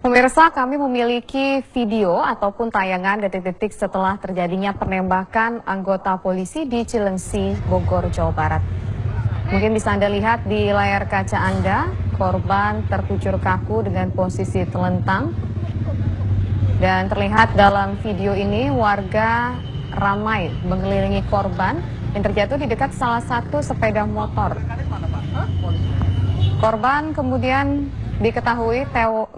Pemirsa, kami memiliki video ataupun tayangan detik-detik setelah terjadinya penembakan anggota polisi di Cilengsi, Bogor, Jawa Barat. Mungkin bisa Anda lihat di layar kaca Anda, korban terkucur kaku dengan posisi telentang. Dan terlihat dalam video ini warga ramai mengelilingi korban yang terjatuh di dekat salah satu sepeda motor. Korban kemudian diketahui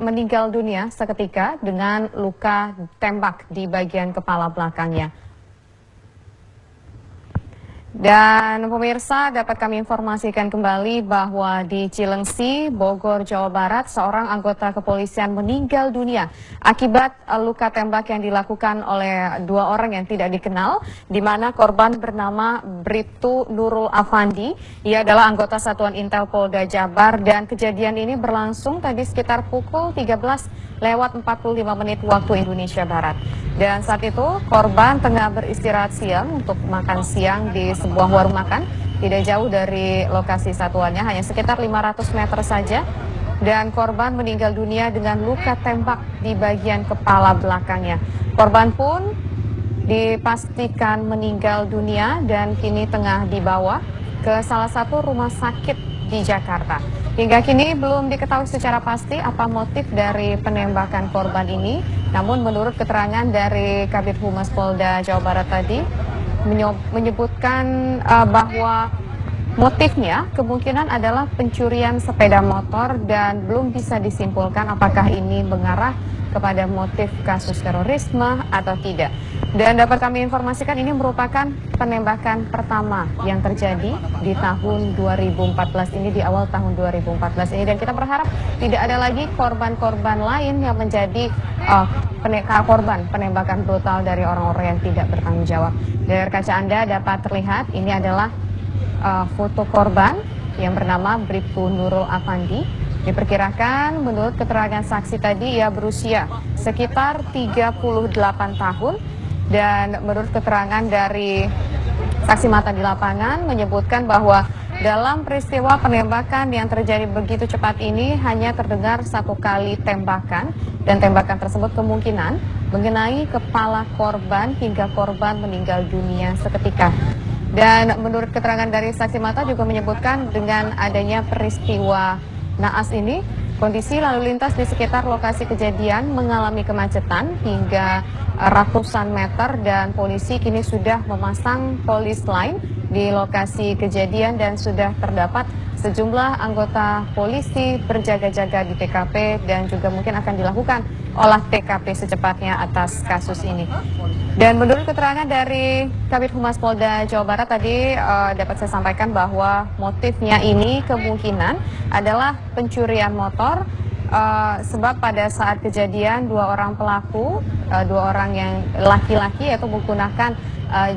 meninggal dunia seketika dengan luka tembak di bagian kepala belakangnya. Dan pemirsa, dapat kami informasikan kembali bahwa di Cilengsi, Bogor, Jawa Barat, seorang anggota kepolisian meninggal dunia akibat luka tembak yang dilakukan oleh dua orang yang tidak dikenal, di mana korban bernama Bribtu Nurul Afandi. Ia adalah anggota Satuan Intel Polda Jabar, dan kejadian ini berlangsung tadi sekitar pukul 13:45 waktu Indonesia Barat. Dan saat itu korban tengah beristirahat siang untuk makan siang di sebuah warung makan tidak jauh dari lokasi satuannya, hanya sekitar 500 meter saja. Dan korban meninggal dunia dengan luka tembak di bagian kepala belakangnya. Korban pun dipastikan meninggal dunia dan kini tengah dibawa ke salah satu rumah sakit di Jakarta. Hingga kini belum diketahui secara pasti apa motif dari penembakan korban ini. Namun menurut keterangan dari Kabid Humas Polda Jawa Barat tadi menyebutkan bahwa motifnya kemungkinan adalah pencurian sepeda motor dan belum bisa disimpulkan apakah ini mengarah kepada motif kasus terorisme atau tidak. Dan dapat kami informasikan ini merupakan penembakan pertama yang terjadi di tahun 2014 ini, di awal tahun 2014 ini. Dan kita berharap tidak ada lagi korban-korban lain yang menjadi korban penembakan brutal dari orang-orang yang tidak bertanggung jawab. Dari kaca Anda dapat terlihat ini adalah foto korban yang bernama Bribtu Nurul Afandi. Diperkirakan menurut keterangan saksi tadi ia berusia sekitar 38 tahun, dan menurut keterangan dari saksi mata di lapangan menyebutkan bahwa dalam peristiwa penembakan yang terjadi begitu cepat ini hanya terdengar satu kali tembakan, dan tembakan tersebut kemungkinan mengenai kepala korban hingga korban meninggal dunia seketika. Dan menurut keterangan dari saksi mata juga menyebutkan dengan adanya peristiwa naas ini, kondisi lalu lintas di sekitar lokasi kejadian mengalami kemacetan hingga ratusan meter, dan polisi kini sudah memasang polis line di lokasi kejadian dan sudah terdapat sejumlah anggota polisi berjaga-jaga di TKP, dan juga mungkin akan dilakukan olah TKP secepatnya atas kasus ini. Dan menurut keterangan dari Kabid Humas Polda Jawa Barat tadi dapat saya sampaikan bahwa motifnya ini kemungkinan adalah pencurian motor, sebab pada saat kejadian dua orang pelaku, dua orang yang laki-laki yaitu menggunakan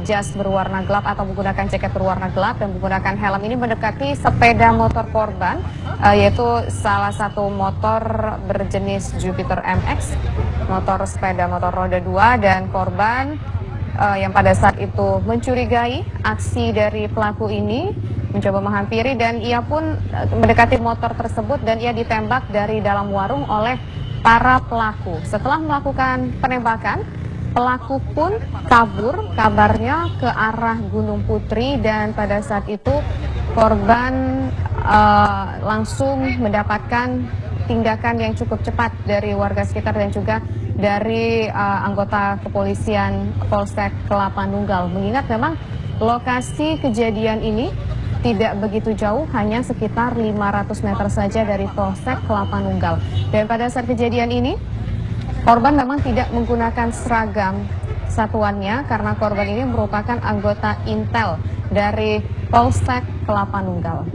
jas berwarna gelap atau menggunakan jaket berwarna gelap dan menggunakan helm ini mendekati sepeda motor korban, yaitu salah satu motor berjenis Jupiter MX, sepeda motor roda 2, dan korban yang pada saat itu mencurigai aksi dari pelaku ini mencoba menghampiri, dan ia pun mendekati motor tersebut dan ia ditembak dari dalam warung oleh para pelaku. Setelah melakukan penembakan, pelaku pun kabur, kabarnya ke arah Gunung Putri, dan pada saat itu korban langsung mendapatkan tindakan yang cukup cepat dari warga sekitar dan juga dari anggota kepolisian Polsek Kelapa Nunggal. Mengingat memang lokasi kejadian ini tidak begitu jauh, hanya sekitar 500 meter saja dari Polsek Kelapa Nunggal. Dan pada saat kejadian ini, korban memang tidak menggunakan seragam satuannya karena korban ini merupakan anggota Intel dari Polsek Kelapa Nunggal.